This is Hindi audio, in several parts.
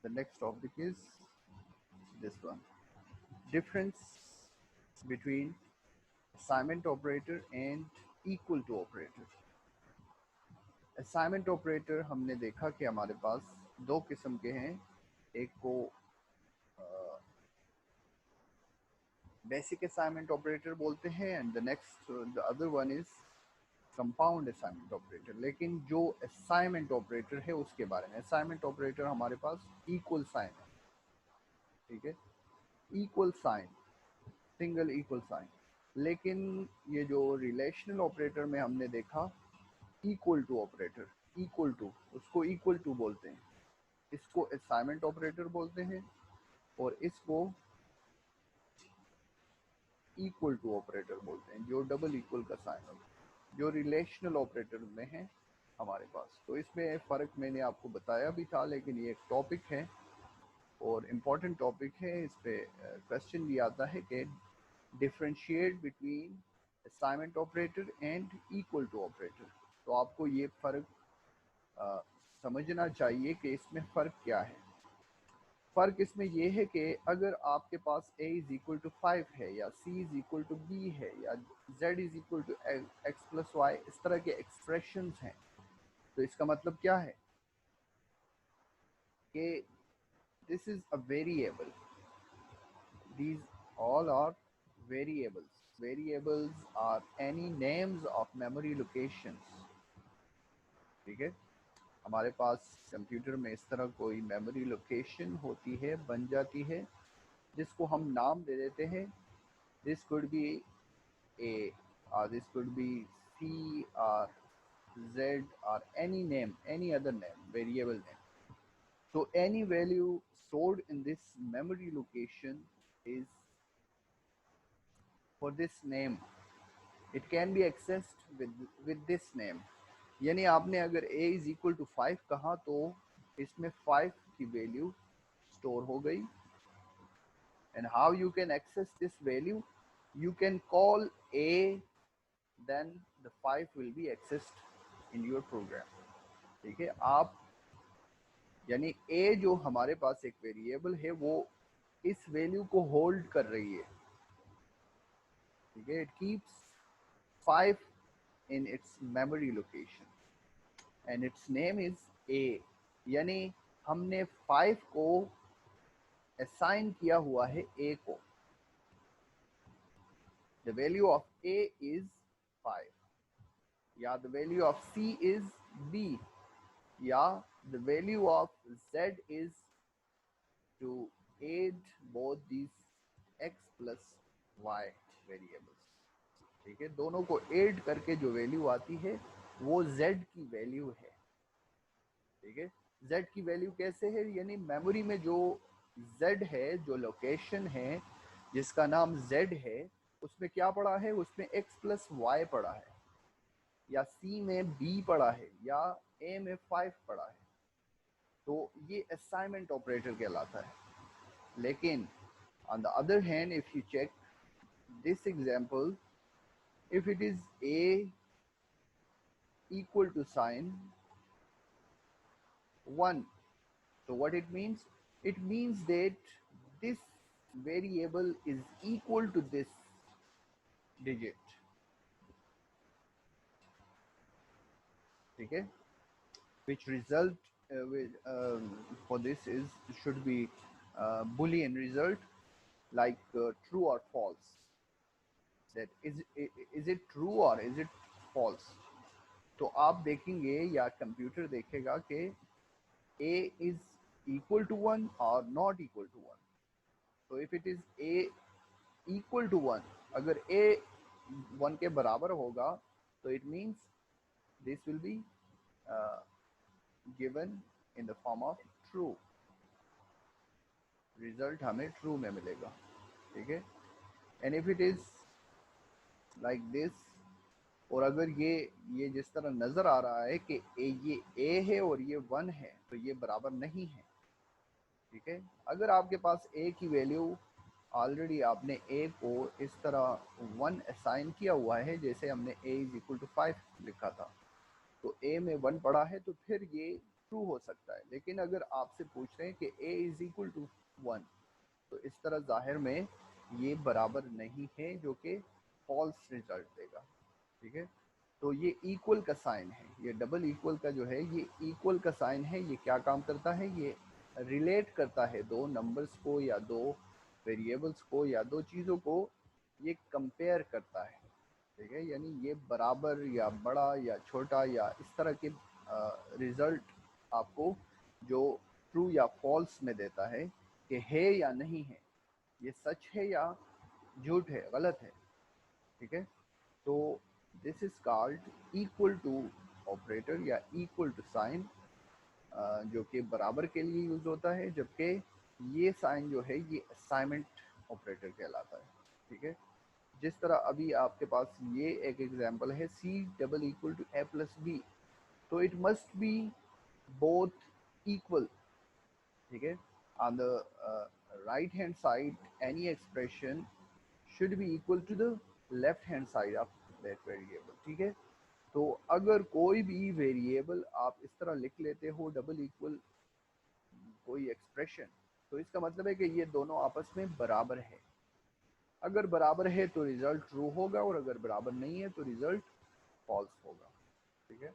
The next topic is this one. Difference between assignment operator and equal to operator. Assignment operator हमने देखा कि हमारे पास दो किस्म के हैं, एक को बेसिक असाइनमेंट ऑपरेटर बोलते हैं and the other one is compound assignment operator. लेकिन जो असाइनमेंट ऑपरेटर है उसके बारे में, असाइनमेंट ऑपरेटर हमारे पास इक्वल साइन है, ठीक है, equal sign, single equal sign. लेकिन ये जो रिलेशनल ऑपरेटर में हमने देखा equal to operator, equal to, उसको इक्वल टू बोलते हैं, इसको असाइनमेंट ऑपरेटर बोलते हैं और इसको इक्वल टू ऑपरेटर बोलते हैं, जो डबल इक्वल का साइन होता है, जो रिलेशनल ऑपरेटर में है हमारे पास। तो इसमें फ़र्क मैंने आपको बताया भी था, लेकिन ये एक टॉपिक है और इम्पॉर्टेंट टॉपिक है। इस पर क्वेश्चन भी आता है कि differentiate between assignment operator and equal to operator. तो आपको ये फ़र्क समझना चाहिए कि इसमें फ़र्क क्या है। फ़र्क इसमें यह है कि अगर आपके पास a इज़ इक्वल टू 5 है या c is equal to b है या z is equal to x plus Y, इस तरह के एक्सप्रेशंस हैं, तो इसका मतलब क्या है कि this is a variable, these all are variables. Variables are any names of memory locations, ठीक है। हमारे पास कंप्यूटर में इस तरह कोई मेमोरी लोकेशन होती है, बन जाती है, जिसको हम नाम दे देते हैं। दिस कुड बी ए और दिस कुड बी सी और जेड और any name, any other name, variable name. So any value stored in this memory location is for this name. It can be accessed with this name. यानी आपने अगर a is equal to 5 कहा तो इसमें 5 की वैल्यू स्टोर हो गई। And how you can access this value? You can call a, then the 5 will be accessed in your program, ठीक है। आप यानी a जो हमारे पास एक वेरिएबल है वो इस वैल्यू को होल्ड कर रही है, ठीक है। It keeps 5 in its memory location and its name is a। यानी हमने 5 को असाइन किया हुआ है a को। The value of a is 5 या the value of c is b या the value of z is to add both these x plus y variables, ठीक है। दोनों को ऐड करके जो वैल्यू आती है वो z की वैल्यू है, ठीक है। z की वैल्यू कैसे है, यानी मेमोरी में जो z है, जो लोकेशन है जिसका नाम z है, उसमें क्या पड़ा है, उसमें x प्लस वाई पड़ा है, या c में b पड़ा है, या a में 5 पड़ा है। तो ये असाइनमेंट ऑपरेटर कहलाता है। लेकिन on the other hand, if you check this example, if it is a equal to sign 1, so what it means? It means that this variable is equal to this digit, ठीक है, which result for this is should be Boolean result, like true or false, that is it true or is it false। तो आप देखेंगे या कंप्यूटर देखेगा कि a is equal to 1 or not equal to 1। तो if it is a equal to 1, अगर a 1 के बराबर होगा तो it means this will be given in the form of true, result हमें true में मिलेगा, ठीक है। and if it is like this, और अगर ये जिस तरह नज़र आ रहा है कि ये a है और ये 1 है, तो ये बराबर नहीं है, ठीक है। अगर आपके पास a की वैल्यू ऑलरेडी आपने a को इस तरह 1 असाइन किया हुआ है, जैसे हमने a इज इक्वल टू 5 लिखा था, तो a में 1 पड़ा है, तो फिर ये ट्रू हो सकता है। लेकिन अगर आपसे पूछ रहे हैं कि a इज इक्वल टू 1, तो इस तरह जाहिर में ये बराबर नहीं है, जो कि फॉल्स रिजल्ट देगा। ठीक है, तो ये इक्वल का साइन है, ये डबल इक्वल का जो है ये इक्वल का साइन है। ये क्या काम करता है, ये रिलेट करता है दो नंबर्स को या दो वेरिएबल्स को या दो चीज़ों को, ये कंपेयर करता है। ठीक है, यानी ये बराबर या बड़ा या छोटा या इस तरह के रिजल्ट आपको जो ट्रू या फॉल्स में देता है कि है या नहीं है, ये सच है या झूठ है, गलत है। ठीक है, तो this is called equal to operator या इक्वल टू साइन, जो कि बराबर के लिए यूज होता है, जबकि ये साइन जो है ये असाइनमेंट ऑपरेटर कहलाता है। ठीक है, जिस तरह अभी आपके पास ये एक एग्जांपल है, C double equal to A plus B, तो it must be both equal. ठीक है, on the right hand side any expression should be equal to the left hand side of that variable. ठीक है, तो अगर कोई भी वेरिएबल आप इस तरह लिख लेते हो डबल इक्वल कोई एक्सप्रेशन, तो इसका मतलब है कि ये दोनों आपस में बराबर है। अगर बराबर है तो रिजल्ट ट्रू होगा, और अगर बराबर नहीं है तो रिजल्ट फॉल्स होगा। ठीक है,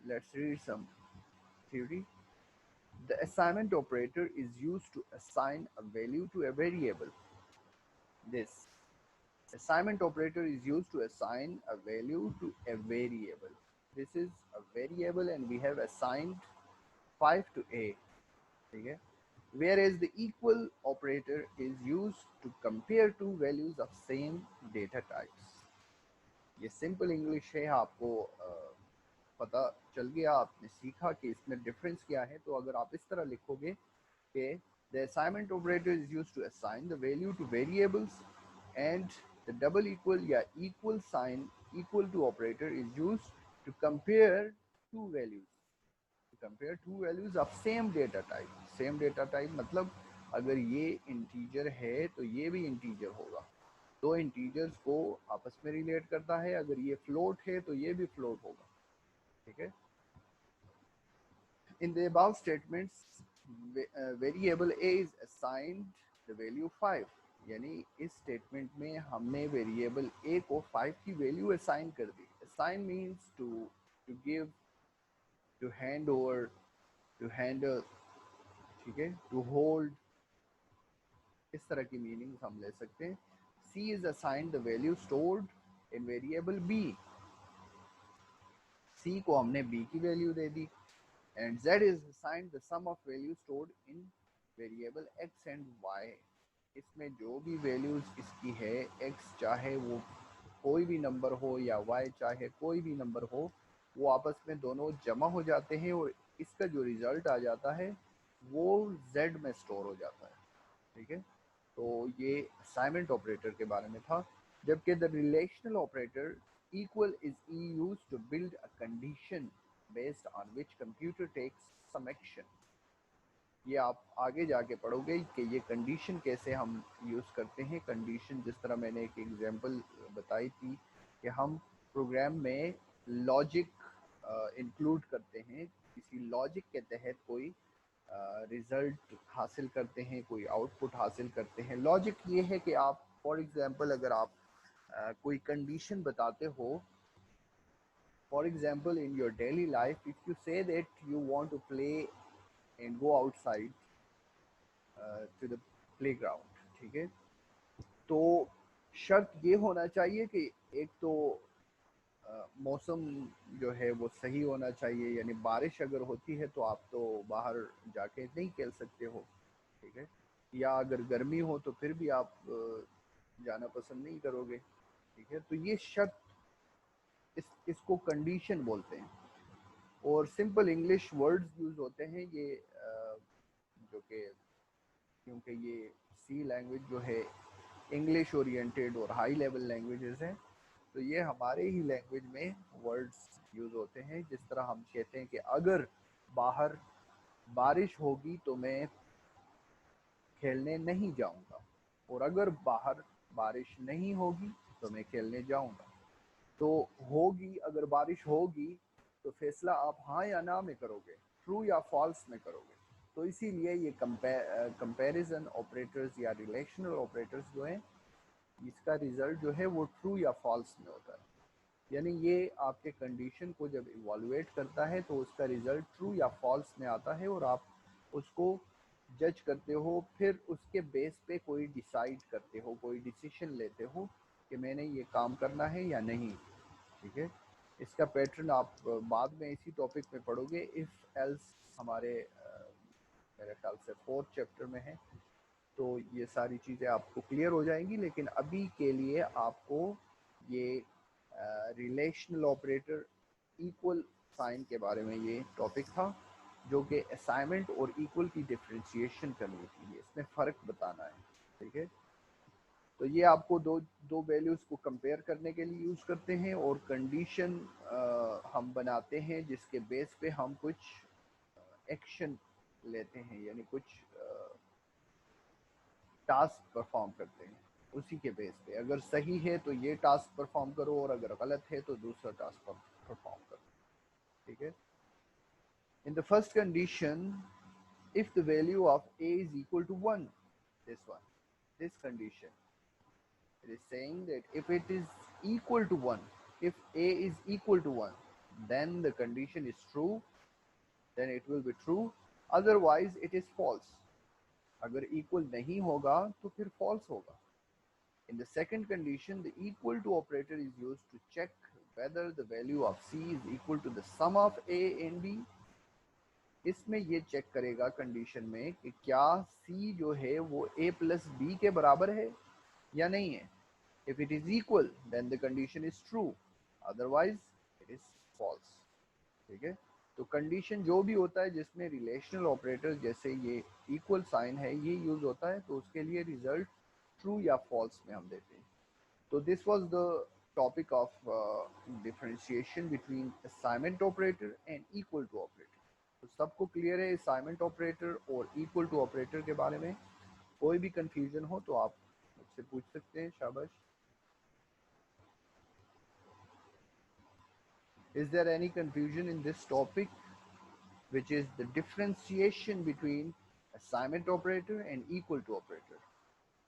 let's read some theory. The assignment operator is used to assign a value to a variable. This assignment operator is used to assign a value to a variable. This is a variable and we have assigned 5 to a. ठीक है, whereas the equal operator is used to compare two values of same data types. ये सिंपल इंग्लिश है, आपको पता चल गया, आपने सीखा कि इसमें डिफरेंस क्या है। तो अगर आप इस तरह लिखोगे कि the assignment operator is used to assign the value to variables and the double equal या equal sign equal to operator is used to compare two values, compare two values of same data type. Same data type मतलब अगर ये इंटीजर है तो ये भी इंटीजर होगा, दो इंटीजर्स को आपस में रिलेट करता है। अगर ये फ्लोट है तो ये भी फ्लोट होगा। ठीक है, in the above statements variable a is assigned the value 5, यानी इस स्टेटमेंट में हमने वेरिएबल a को 5 की वैल्यू असाइन कर दी। Assign means to give, to hand over, to handle. ठीक है, टू होल्ड, इस तरह की मीनिंग्स हम ले सकते हैं। c is assigned the value stored in variable b, c को हमने b की value they the. and z is assigned the sum of values stored in variable x and y. इसमें जो भी वैल्यूज इसकी है, x चाहे वो कोई भी नंबर हो या y चाहे कोई भी नंबर हो, वो आपस में दोनों जमा हो जाते हैं और इसका जो रिजल्ट आ जाता है वो z में स्टोर हो जाता है। ठीक है, तो ये असाइनमेंट ऑपरेटर के बारे में था। जबकि the relational operator equal is used to build a condition based on which computer takes some action. ये आप आगे जाके पढ़ोगे कि ये कंडीशन कैसे हम यूज़ करते हैं। कंडीशन जिस तरह मैंने एक एग्जांपल बताई थी कि हम प्रोग्राम में लॉजिक इंक्लूड करते हैं, किसी लॉजिक के तहत कोई रिज़ल्ट हासिल करते हैं, कोई आउटपुट हासिल करते हैं। लॉजिक ये है कि आप फॉर एग्ज़ाम्पल अगर आप कोई कंडीशन बताते हो, for example in your daily life, if you say that you want to play and go outside to the playground, ठीक है, तो शर्त ये होना चाहिए कि एक तो मौसम जो है वो सही होना चाहिए, यानी बारिश अगर होती है तो आप तो बाहर जाके नहीं खेल सकते हो। ठीक है, या अगर गर्मी हो तो फिर भी आप जाना पसंद नहीं करोगे। ठीक है, तो ये शर्त, इसको कंडीशन बोलते हैं। और सिंपल इंग्लिश वर्ड्स यूज होते हैं ये, जो कि क्योंकि ये सी लैंग्वेज जो है इंग्लिश ओरिएंटेड और हाई लेवल लैंग्वेजेस हैं, तो ये हमारे ही लैंग्वेज में वर्ड्स यूज होते हैं। जिस तरह हम कहते हैं कि अगर बाहर बारिश होगी तो मैं खेलने नहीं जाऊंगा, और अगर बाहर बारिश नहीं होगी तो मैं खेलने जाऊंगा। तो होगी, अगर बारिश होगी तो फैसला आप हाँ या ना में करोगे, ट्रू या फॉल्स में करोगे। तो इसीलिए ये कंपैरिजन ऑपरेटर्स या रिलेशनल ऑपरेटर्स जो हैं, इसका रिजल्ट जो है वो ट्रू या फॉल्स में होता है। यानी ये आपके कंडीशन को जब इवॉल्यूएट करता है तो उसका रिजल्ट ट्रू या फॉल्स में आता है और आप उसको जज करते हो, फिर उसके बेस पे कोई डिसाइड करते हो, कोई डिसीजन लेते हो कि मैंने ये काम करना है या नहीं। ठीक है, इसका पैटर्न आप बाद में इसी टॉपिक में पढ़ोगे। इफ़ एल्स हमारे मेरे ख्याल से 4th चैप्टर में है, तो ये सारी चीज़ें आपको क्लियर हो जाएंगी। लेकिन अभी के लिए आपको ये रिलेशनल ऑपरेटर, इक्वल साइन के बारे में ये टॉपिक था, जो कि असाइनमेंट और इक्वल की डिफ्रेंशिएशन करनी थी, इसमें फ़र्क बताना है। ठीक है, तो ये आपको दो दो वैल्यूज़ को कंपेयर करने के लिए यूज़ करते हैं, और कंडीशन हम बनाते हैं जिसके बेस पे हम कुछ एक्शन लेते हैं, यानी कुछ टास्क परफॉर्म करते हैं। उसी के बेस पे अगर सही है तो ये टास्क परफॉर्म करो, और अगर गलत है तो दूसरा टास्क परफॉर्म करो। ठीक है, in the first condition, if the value of a is equal to 1, this condition, it is saying that if it is equal to 1, if a is equal to 1, then the condition is true, then it will be true, otherwise it is false। अगर equal नहीं होगा तो फिर false होगा। In the second condition, the equal to operator is used to check whether the value of c is equal to the sum of a and b। इसमें ये चेक करेगा कंडीशन में कि क्या c जो है वो a प्लस b के बराबर है या नहीं है। If it is equal, then the condition is true, otherwise it is false। ठीक है, तो कंडीशन जो भी होता है जिसमें रिलेशनल ऑपरेटर जैसे ये इक्वल साइन है ये यूज होता है, तो उसके लिए रिजल्ट ट्रू या फॉल्स में हम देते हैं। तो this was the topic of differentiation between assignment operator and equal to operator. तो सबको क्लियर है असाइनमेंट ऑपरेटर और इक्वल टू ऑपरेटर के बारे में? कोई भी कंफ्यूजन हो तो आप मुझसे पूछ सकते हैं। शाबाश। Is there any confusion in this topic, which is the differentiation between assignment operator and equal to operator?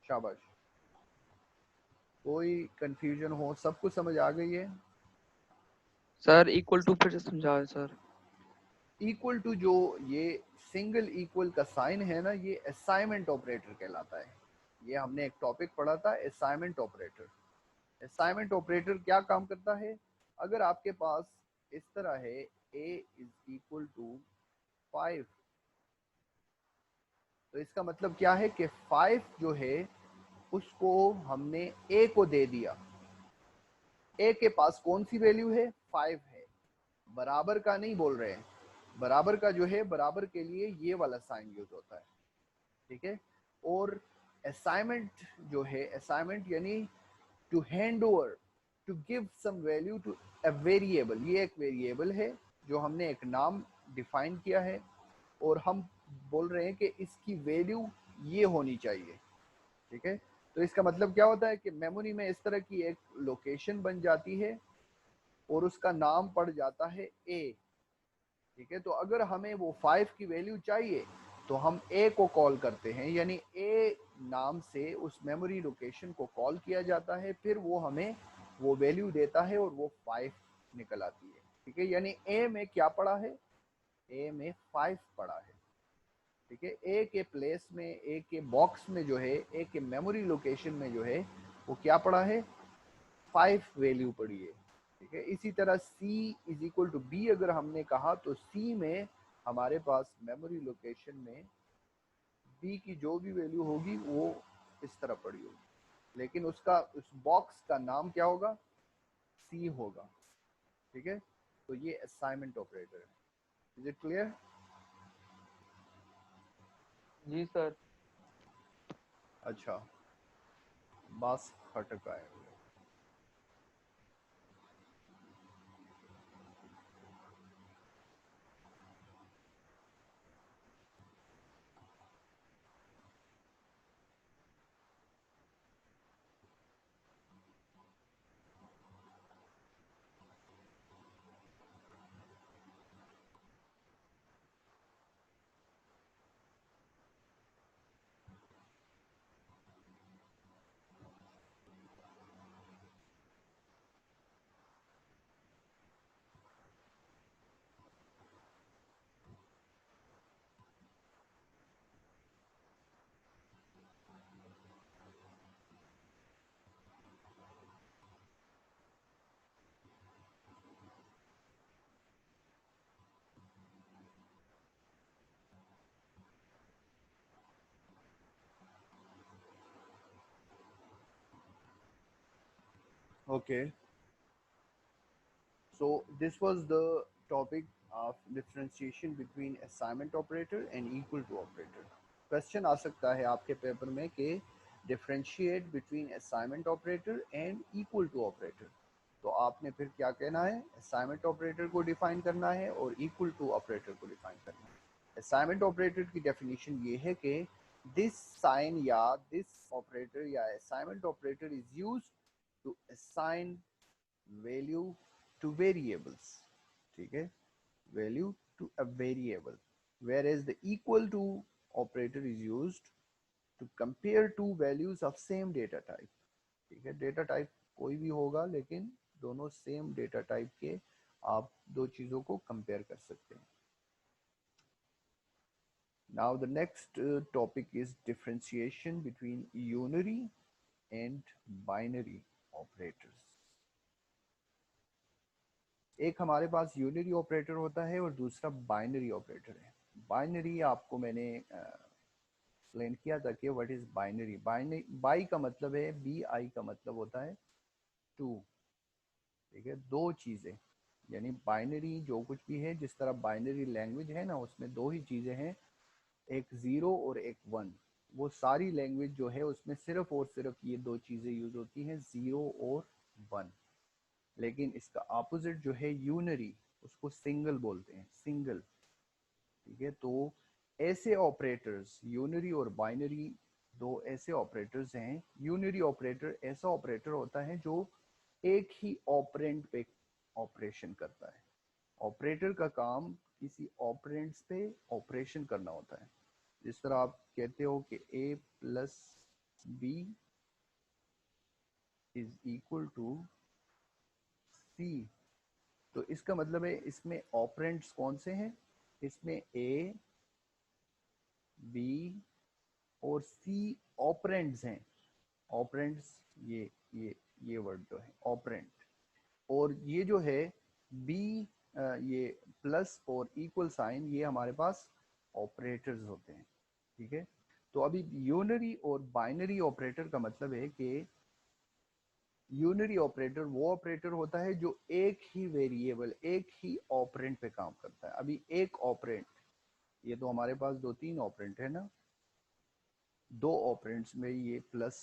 शाबाश। कोई कंफ्यूजन हो? सबको समझ आ गई है? सर इक्वल टू फिर से समझाओ सर। इक्वल टू जो ये सिंगल इक्वल का साइन है ना, ये असाइनमेंट ऑपरेटर कहलाता है। ये हमने एक टॉपिक पढ़ा था असाइनमेंट ऑपरेटर। असाइनमेंट ऑपरेटर क्या काम करता है? अगर आपके पास इस तरह है a इज इक्वल टू 5, तो इसका मतलब क्या है कि 5 जो है उसको हमने a को दे दिया। a के पास कौन सी वैल्यू है? 5 है। बराबर का नहीं बोल रहे हैं, बराबर का जो है बराबर के लिए ये वाला साइन यूज होता है। ठीक है, और असाइनमेंट जो है, असाइनमेंट यानी to hand over, to give some value to a variable. ये एक वेरिएबल है जो हमने एक नाम डिफाइन किया है, और हम बोल रहे हैं कि इसकी वैल्यू ये होनी चाहिए। ठीक है, तो इसका मतलब क्या होता है कि मेमोरी में इस तरह की एक लोकेशन बन जाती है और उसका नाम पड़ जाता है a। ठीक है, तो अगर हमें वो 5 की वैल्यू चाहिए तो हम a को कॉल करते हैं, यानी a नाम से उस मेमोरी लोकेशन को कॉल किया जाता है, फिर वो हमें वो वैल्यू देता है और वो 5 निकल आती है। ठीक है, यानी a में क्या पड़ा है? a में 5 पड़ा है। ठीक है, a के प्लेस में, a के बॉक्स में जो है, a के मेमोरी लोकेशन में जो है वो क्या पड़ा है? 5 वैल्यू पड़ी है। ठीक है, इसी तरह c is equal to b अगर हमने कहा तो c में हमारे पास मेमोरी लोकेशन में b की जो भी वैल्यू होगी वो इस तरह पड़ी होगी, लेकिन उसका उस बॉक्स का नाम क्या होगा? c होगा। ठीक है, तो ये असाइनमेंट ऑपरेटर है। Is it clear? जी सर। अच्छा, बस खटक आए। Okay. So this was the topic of differentiation between assignment operator and equal to operator. Question आ सकता है आपके पेपर में कि differentiate between assignment operator and equal to operator. तो आपने फिर क्या कहना है, असाइनमेंट ऑपरेटर को डिफाइन करना है और इक्वल टू ऑपरेटर को डिफाइन करना है। असाइनमेंट ऑपरेटर की डेफिनेशन ये है कि दिस साइन या दिस ऑपरेटर या assignment operator is used to assign value to variables, ठीक है, value to a variable, whereas the equal to operator is used to compare two values of same data type, ठीक है, data type कोई भी होगा लेकिन दोनों same data type के आप दो चीजों को compare कर सकते हैं। Now the next topic is differentiation between unary and binary operators। एक हमारे पास यूनरी ऑपरेटर होता है और दूसरा बाइनरी ऑपरेटर है। बाइनरी आपको मैंने एक्सप्लेन किया था कि व्हाट इज बाइनरी। बाई का मतलब है, बी आई का मतलब होता है टू, ठीक है, दो चीज़ें, यानी बाइनरी जो कुछ भी है, जिस तरह बाइनरी लैंग्वेज है ना, उसमें दो ही चीज़ें हैं, एक ज़ीरो और एक वन। वो सारी लैंग्वेज जो है उसमें सिर्फ और सिर्फ ये दो चीज़ें यूज होती हैं, ज़ीरो और वन। लेकिन इसका ऑपोजिट जो है यूनरी, उसको सिंगल बोलते हैं, सिंगल, ठीक है। तो ऐसे ऑपरेटर्स, यूनरी और बाइनरी, दो ऐसे ऑपरेटर्स हैं। यूनरी ऑपरेटर ऐसा ऑपरेटर होता है जो एक ही ऑपरेंड पे ऑपरेशन करता है। ऑपरेटर का काम किसी ऑपरेंड्स पे ऑपरेशन करना होता है। जिस तरह आप कहते हो कि a plus B is equal to C, तो इसका मतलब है इसमें ऑपरेंड्स कौन से हैं, इसमें ए, बी और सी ऑपरेंड्स हैं। ऑपरेंड्स ये वर्ड जो है ऑपरेंड, और ये जो है बी, ये प्लस और इक्वल साइन, ये हमारे पास ऑपरेटर्स होते हैं, ठीक है। तो अभी यूनरी और बाइनरी ऑपरेटर का मतलब है कि यूनरी ऑपरेटर वो ऑपरेटर होता है जो एक ही वेरिएबल, एक ही ऑपरेंड पे काम करता है। अभी एक ऑपरेंड, ये तो हमारे पास दो तीन ऑपरेंड है ना, दो ऑपरेंड्स में ये प्लस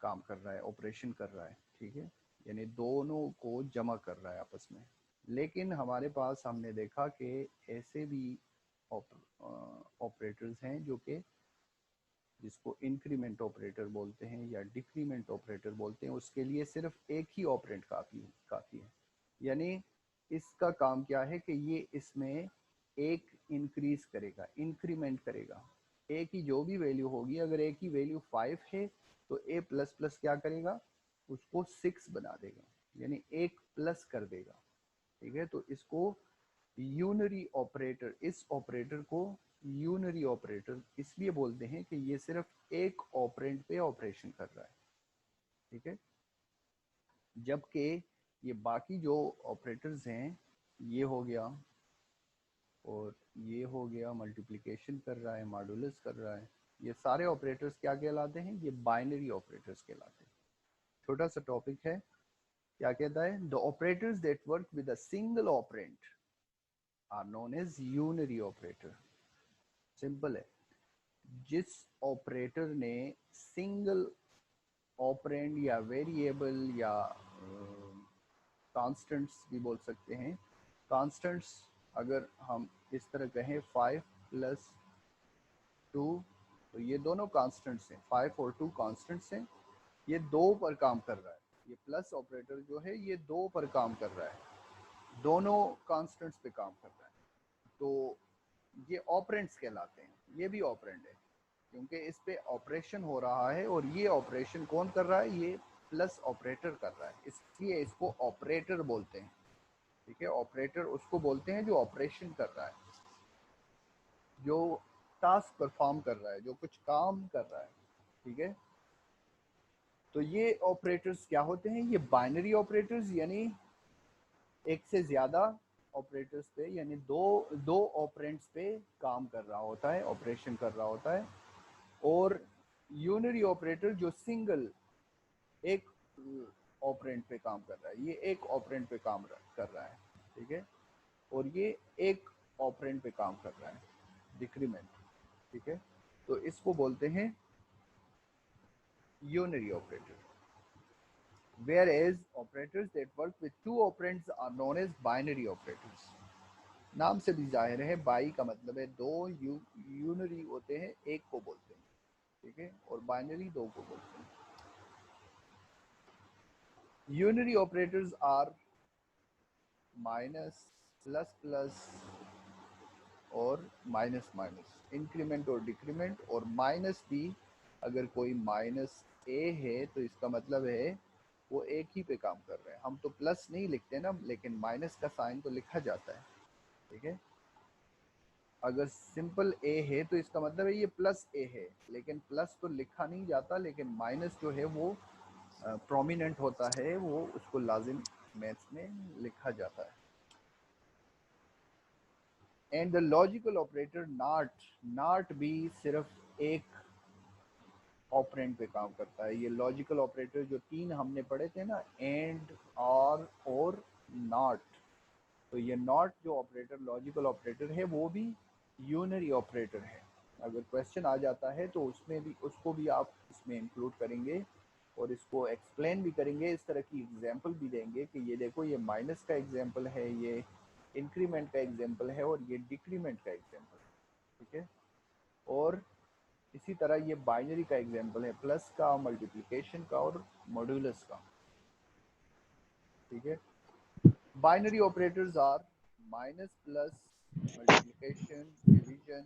काम कर रहा है, ऑपरेशन कर रहा है, ठीक है, यानी दोनों को जमा कर रहा है आपस में। लेकिन हमारे पास हमने देखा कि ऐसे भी ऑपरेटर्स हैं जो कि जिसको इंक्रीमेंट ऑपरेटर बोलते हैं या डिक्रीमेंट ऑपरेटर बोलते हैं, उसके लिए सिर्फ एक ही ऑपरेंड काफ़ी है। यानी इसका काम क्या है कि ये इसमें एक इंक्रीज करेगा, इंक्रीमेंट करेगा। ए की जो भी वैल्यू होगी, अगर ए की वैल्यू 5 है तो ए प्लस प्लस क्या करेगा, उसको 6 बना देगा, यानी एक प्लस कर देगा, ठीक है। तो इसको यूनरी ऑपरेटर, इस ऑपरेटर को यूनरी ऑपरेटर इसलिए बोलते हैं कि ये सिर्फ एक ऑपरेंड पे ऑपरेशन कर रहा है, ठीक है। जबकि ये बाकी जो ऑपरेटर्स हैं, ये हो गया और ये हो गया, मल्टीप्लिकेशन कर रहा है, मॉडुलस कर रहा है, ये सारे ऑपरेटर्स क्या कहलाते हैं, ये बाइनरी ऑपरेटर्स कहलाते हैं। छोटा सा टॉपिक है, क्या कहता है, the operators that work with a single operand are known as unary operator. Simple है, जिस ऑपरेटर ने सिंगल ऑपरेंड या वेरिएबल या कांस्टेंट्स भी बोल सकते हैं, कांस्टेंट्स अगर हम इस तरह कहें 5 प्लस 2, तो ये दोनों कांस्टेंट्स हैं, 5 और 2 कांस्टेंट्स हैं, ये दो पर काम कर रहा है। ये प्लस ऑपरेटर जो है ये दो पर काम कर रहा है, दोनों कांस्टेंट्स पे काम कर रहा है, तो ये ऑपरेंड्स कहलाते हैं। ये भी ऑपरेंड है क्योंकि इस पे ऑपरेशन हो रहा है, और ये ऑपरेशन कौन कर रहा है, ये प्लस ऑपरेटर कर रहा है, इसलिए इसको ऑपरेटर बोलते हैं, ठीक है। ऑपरेटर उसको बोलते हैं जो ऑपरेशन कर रहा है, जो टास्क परफॉर्म कर रहा है, जो कुछ काम कर रहा है, ठीक है। तो ये ऑपरेटर्स क्या होते हैं, ये बाइनरी ऑपरेटर्स, यानी एक से ज्यादा ऑपरेटर्स पे, यानी दो दो ऑपरेंड्स पे काम कर रहा होता है, ऑपरेशन कर रहा होता है। और यूनरी ऑपरेटर जो सिंगल, एक ऑपरेंड पे काम कर रहा है, ये एक ऑपरेंड पे काम कर रहा है, ठीक है, और ये एक ऑपरेंड पे काम कर रहा है, डिक्रीमेंट, ठीक है। तो इसको बोलते हैं unary operator. Whereas operators that work with two operands are known as binary operators. नाम से भी जाहिर है, बाई का मतलब है दो, यूनरी होते हैं एक को बोलते हैं, ठीक है, और बाइनरी दो को बोलते हैं। Unary operators are minus, plus plus और माइनस माइनस, इंक्रीमेंट और डिक्रीमेंट, और माइनस भी अगर कोई माइनस ए है तो इसका मतलब है वो एक ही पे काम कर रहे हैं। हम तो प्लस नहीं लिखते ना, लेकिन माइनस का साइन तो लिखा जाता है, ठीक है। अगर सिंपल ए है तो इसका मतलब है ये प्लस ए है, लेकिन प्लस तो लिखा नहीं जाता, लेकिन माइनस जो है वो प्रोमिनेंट होता है, वो उसको लाजिम मैथ्स में लिखा जाता है। And the logical operator not, not भी सिर्फ एक ऑपरेंड पे काम करता है। ये लॉजिकल ऑपरेटर जो तीन हमने पढ़े थे ना, एंड, और नॉट, तो ये नॉट जो ऑपरेटर लॉजिकल ऑपरेटर है वो भी यूनरी ऑपरेटर है। अगर क्वेश्चन आ जाता है तो उसमें भी, उसको भी आप इसमें इंक्लूड करेंगे और इसको एक्सप्लेन भी करेंगे, इस तरह की एग्जांपल भी देंगे कि ये देखो ये माइनस का एग्जांपल है, ये इंक्रीमेंट का एग्जांपल है, और ये डिक्रीमेंट का एग्जांपल है, ठीक है। और इसी तरह ये बाइनरी का एग्जांपल है, प्लस का, मल्टीप्लिकेशन का और मॉड्यूलस का, ठीक है। Binary operators are minus, plus, multiplication, division,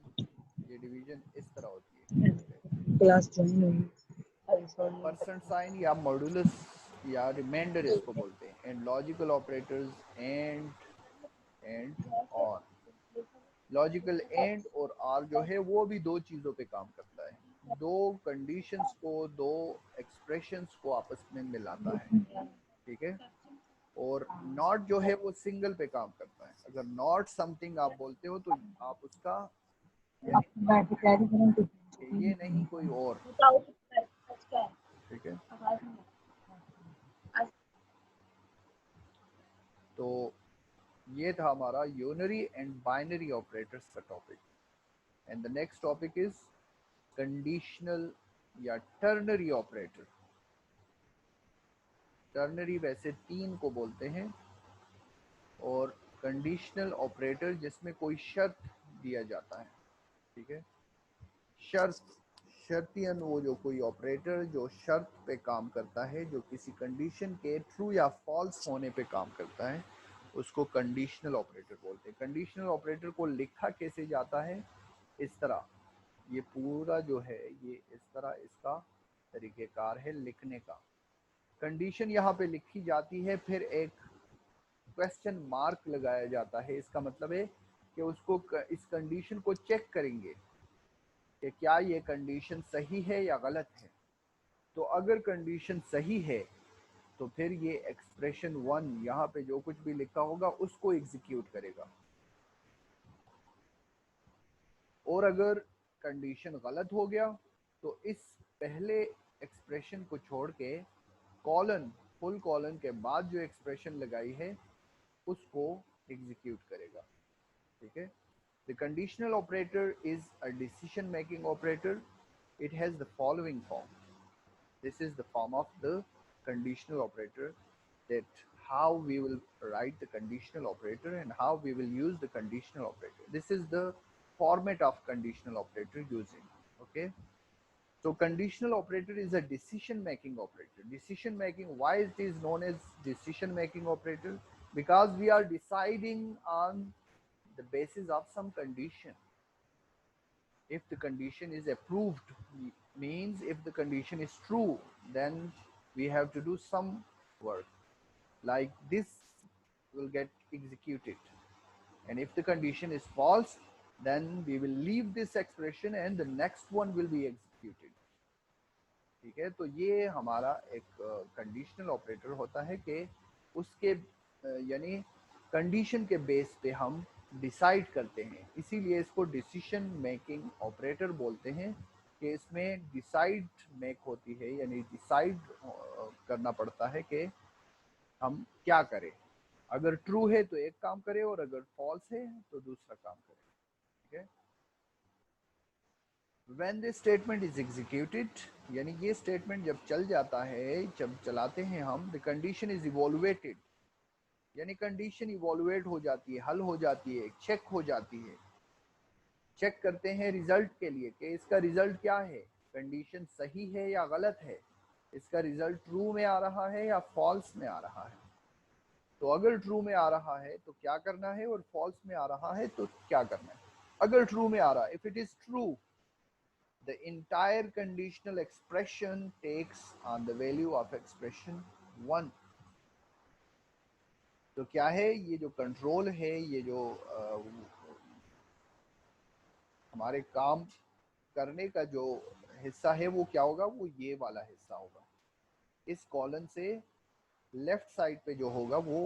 ये डिवीजन इस तरह होती है, ठीक है। क्लास ज्वाइन हुई। परसेंट साइन या मॉड्यूलस या रिमाइंडर इसको बोलते हैं। एंड लॉजिकल ऑपरेटर्स एंड और, लॉजिकल एंड और आर जो है वो भी दो चीज़ों पे काम करता है, दो कंडीशंस को, दो एक्सप्रेशंस को आपस में मिलाता है, ठीक है। और नॉट जो है वो सिंगल पे काम करता है। अगर नॉट समथिंग आप बोलते हो तो आप उसका यानी ये नहीं कोई और, ठीक है। तो ये था हमारा यूनरी एंड बाइनरी ऑपरेटर्स का topic. And the next topic is conditional या टर्नरी ऑपरेटर। टर्नरी वैसे तीन को बोलते हैं, और कंडीशनल ऑपरेटर जिसमें कोई शर्त दिया जाता है, ठीक है। शर्तियन वो जो कोई ऑपरेटर जो शर्त पे काम करता है, जो किसी कंडीशन के ट्रू या फॉल्स होने पे काम करता है, उसको कंडीशनल ऑपरेटर बोलते हैं। कंडीशनल ऑपरेटर को लिखा कैसे जाता है, इस तरह, ये पूरा जो है ये इस तरह इसका तरीक़ेकार है लिखने का। कंडीशन यहाँ पे लिखी जाती है, फिर एक क्वेश्चन मार्क लगाया जाता है। इसका मतलब है कि उसको, इस कंडीशन को चेक करेंगे कि क्या ये कंडीशन सही है या गलत है। तो अगर कंडीशन सही है तो फिर ये एक्सप्रेशन वन यहाँ पे जो कुछ भी लिखा होगा उसको एग्जीक्यूट करेगा, और अगर कंडीशन गलत हो गया तो इस पहले एक्सप्रेशन को छोड़ के कॉलन, फुल कॉलन के बाद जो एक्सप्रेशन लगाई है उसको एग्जीक्यूट करेगा, ठीक है। The conditional operator is a decision making operator. It has the following form. This is the form of the conditional operator, that how we will write the conditional operator and how we will use the conditional operator. This is the format of conditional operator using, okay. So conditional operator is a decision making operator. Decision making, why it is known as decision making operator? Because we are deciding on the basis of some condition. If the condition is approved, means if the condition is true, then we have to do some work, like this will get executed, and if the condition is false, then we will leave this expression and the next one will be executed, ठीक है। तो ये हमारा एक कंडीशनल ऑपरेटर होता है कि उसके यानी कंडीशन के बेस पे हम डिसाइड करते हैं, इसीलिए इसको डिसीजन मेकिंग ऑपरेटर बोलते हैं, कि इसमें डिसाइड मेक होती है, यानी डिसाइड करना पड़ता है कि हम क्या करें, अगर ट्रू है तो एक काम करें और अगर फॉल्स है तो दूसरा काम करें, ठीक है। When this statement is executed, यानी ये स्टेटमेंट जब चल जाता है, जब चलाते हैं हम, the condition is evaluated, यानी कंडीशन इवोल्वेट हो जाती है, हल हो जाती है, चेक हो जाती है। चेक करते हैं रिजल्ट के लिए कि इसका रिजल्ट क्या है, कंडीशन सही है या गलत है, इसका रिजल्ट ट्रू में आ रहा है या फॉल्स में आ रहा है। तो अगर ट्रू में आ रहा है तो क्या करना है, और फॉल्स में आ रहा है तो क्या करना है। अगर ट्रू में आ रहा है, if it is true, the entire conditional expression takes on the value of expression 1। तो क्या है, ये जो कंट्रोल है, ये जो हमारे काम करने का जो हिस्सा है वो क्या होगा, वो ये वाला हिस्सा होगा। इस कॉलम से लेफ्ट साइड पे जो होगा वो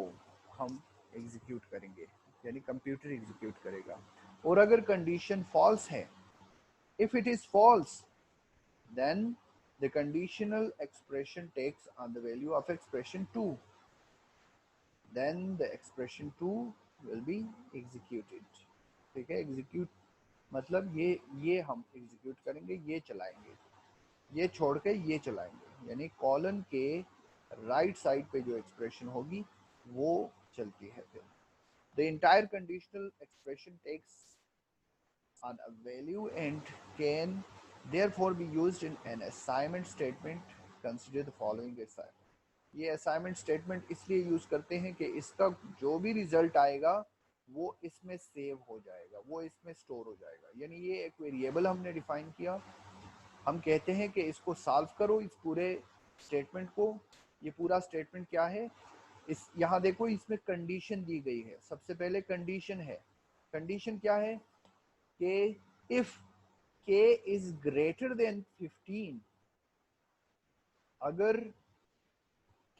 हम एग्जीक्यूट करेंगे, यानी कंप्यूटर एग्जीक्यूट करेगा। और अगर कंडीशन फॉल्स है, if it is false, then the conditional expression takes on the value of expression 2, then the expression 2 will be executed। ठीक है, एग्जीक्यूट मतलब ये हम एग्जीक्यूट करेंगे, ये चलाएंगे, ये छोड़ के ये चलाएंगे, यानी कॉलन के राइट साइड पे जो एक्सप्रेशन होगी वो चलती है। फिर the entire conditional expression takes on a value and can therefore be used in an assignment statement। Consider the following assignment। ये असाइनमेंट स्टेटमेंट इसलिए यूज करते हैं कि इसका जो भी रिजल्ट आएगा वो इसमें सेव हो जाएगा, वो इसमें स्टोर हो जाएगा। यानी ये एक वेरिएबल हमने डिफाइन किया, हम कहते हैं कि इसको सॉल्व करो, इस पूरे स्टेटमेंट को। ये पूरा स्टेटमेंट क्या है, इस यहाँ देखो इसमें कंडीशन दी गई है। सबसे पहले कंडीशन है, कंडीशन क्या है कि if k is greater than 15, अगर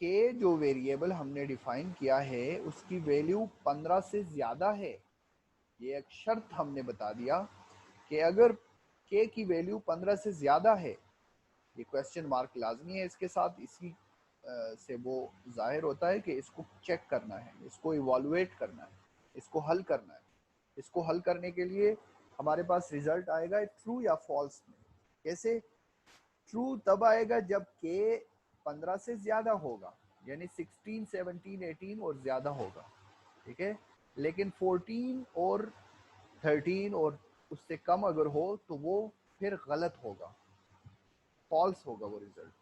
k जो वेरिएबल हमने डिफाइन किया है उसकी वैल्यू 15 से ज्यादा है, ये एक शर्त हमने बता दिया कि अगर k की वैल्यू 15 से ज्यादा है, ये क्वेश्चन मार्क लाजमी है इसके साथ, इसी से वो जाहिर होता है कि इसको चेक करना है, इसको इवॉल्युएट करना है, इसको हल करना है। इसको हल करने के लिए हमारे पास रिजल्ट आएगा ट्रू या फॉल्स में। कैसे ट्रू तब आएगा जब k 15 से ज्यादा होगा, यानी 16, 17, 18 और ज्यादा होगा, ठीक है। लेकिन 14 और 13 और उससे कम अगर हो तो वो फिर गलत होगा, फॉल्स होगा वो रिजल्ट,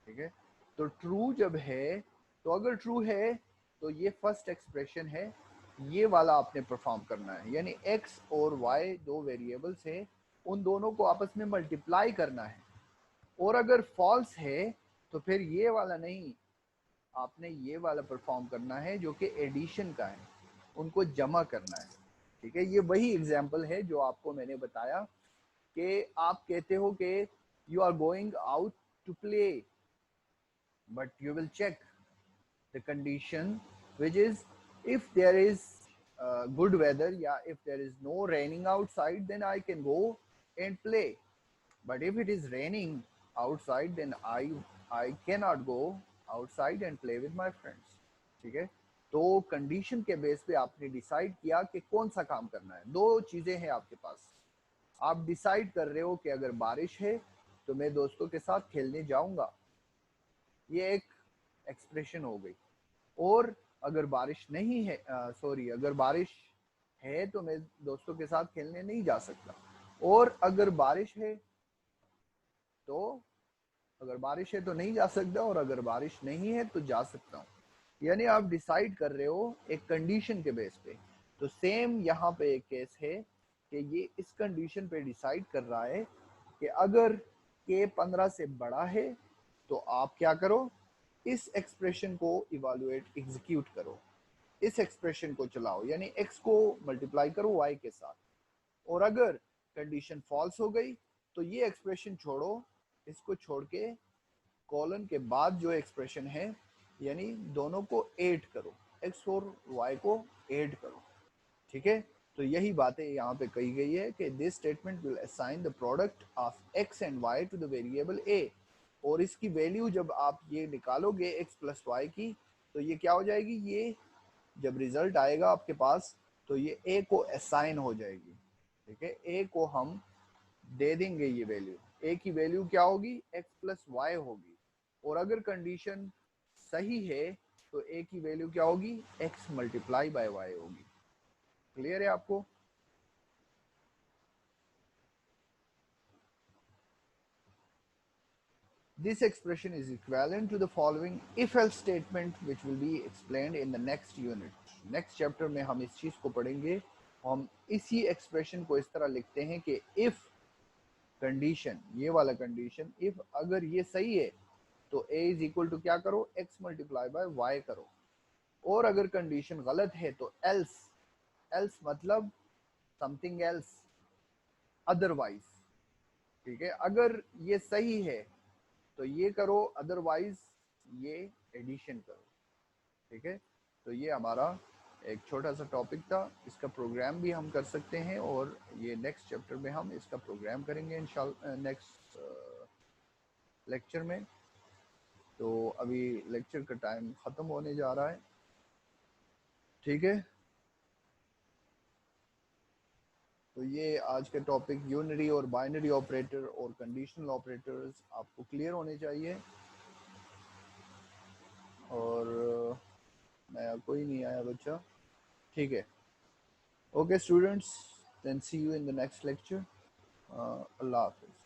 ठीक है। तो ट्रू जब है, तो अगर ट्रू है तो ये फर्स्ट एक्सप्रेशन है, ये वाला आपने परफॉर्म करना है, यानी x और y दो वेरिएबल्स है, उन दोनों को आपस में मल्टीप्लाई करना है। और अगर फॉल्स है तो फिर ये वाला नहीं, आपने ये वाला परफॉर्म करना है जो कि एडिशन का है, उनको जमा करना है, ठीक है। ये वही एग्जाम्पल है जो आपको मैंने बताया कि आप कहते हो कि you are going out to play, but you will check the condition, which is if there is good weather, yeah, if there is no raining outside, then I can go and play, but if it is raining outside, then I cannot go outside and play with my friends, ठीक है। तो कंडीशन के बेस पे आपने डिसाइड किया कि कौन सा काम करना है। दो चीजें हैं आपके पास, आप डिसाइड कर रहे हो कि अगर बारिश है तो मैं दोस्तों के साथ खेलने जाऊंगा, ये एक एक्सप्रेशन हो गई। और अगर बारिश नहीं है, सॉरी, अगर बारिश है तो मैं दोस्तों के साथ खेलने नहीं जा सकता। और अगर बारिश है तो, अगर बारिश है तो नहीं जा सकता, और अगर बारिश नहीं है तो जा सकता हूँ। यानी आप डिसाइड कर रहे हो एक कंडीशन के बेस पे। तो सेम यहाँ पे एक केस है कि ये इस कंडीशन पे डिसाइड कर रहा है कि अगर k 15 से बड़ा है तो आप क्या करो, इस एक्सप्रेशन को इवैल्यूएट, एग्जीक्यूट करो, इस एक्सप्रेशन को चलाओ, यानी x को मल्टीप्लाई करो y के साथ। और अगर कंडीशन फॉल्स हो गई तो ये एक्सप्रेशन छोड़ो, इसको छोड़ के कॉलन के बाद जो एक्सप्रेशन है यानी दोनों को ऐड करो, x और y को ऐड करो, ठीक है। तो यही बातें यहाँ पे कही गई है कि this statement will assign the product of x and y to the variable a। और इसकी वैल्यू जब आप ये निकालोगे x प्लस y की, तो ये क्या हो जाएगी, ये जब रिजल्ट आएगा आपके पास तो ये ए को असाइन हो जाएगी, ठीक है। ए को हम दे देंगे ये वैल्यू, ए की वैल्यू क्या होगी, x प्लस वाई होगी। और अगर कंडीशन सही है तो ए की वैल्यू क्या होगी, x मल्टीप्लाई बाय वाई होगी। क्लियर है आपको? This expression is equivalent to the following if-else statement which will be explained in the next unit. Next chapter में हम इस चीज को पढ़ेंगे। हम इसी एक्सप्रेशन को इस तरह लिखते हैं कि if कंडीशन, ये वाला कंडीशन, if अगर ये सही है तो a इज इक्वल टू क्या करो, x मल्टीप्लाई बाय y करो। और अगर कंडीशन गलत है तो else, else मतलब समथिंग एल्स, अदरवाइज, ठीक है। अगर ये सही है तो ये करो, अदरवाइज ये एडिशन करो, ठीक है। तो ये हमारा एक छोटा सा टॉपिक था, इसका प्रोग्राम भी हम कर सकते हैं और ये नेक्स्ट चैप्टर में हम इसका प्रोग्राम करेंगे इंशाल्लाह नेक्स्ट लेक्चर में। तो अभी लेक्चर का टाइम ख़त्म होने जा रहा है, ठीक है। तो ये आज के टॉपिक यूनरी और बाइनरी ऑपरेटर और कंडीशनल ऑपरेटर्स आपको क्लियर होने चाहिए। और नया कोई नहीं आया बच्चा, ठीक है। Okay students, then see you in the next lecture. अल्लाह हाफिज़।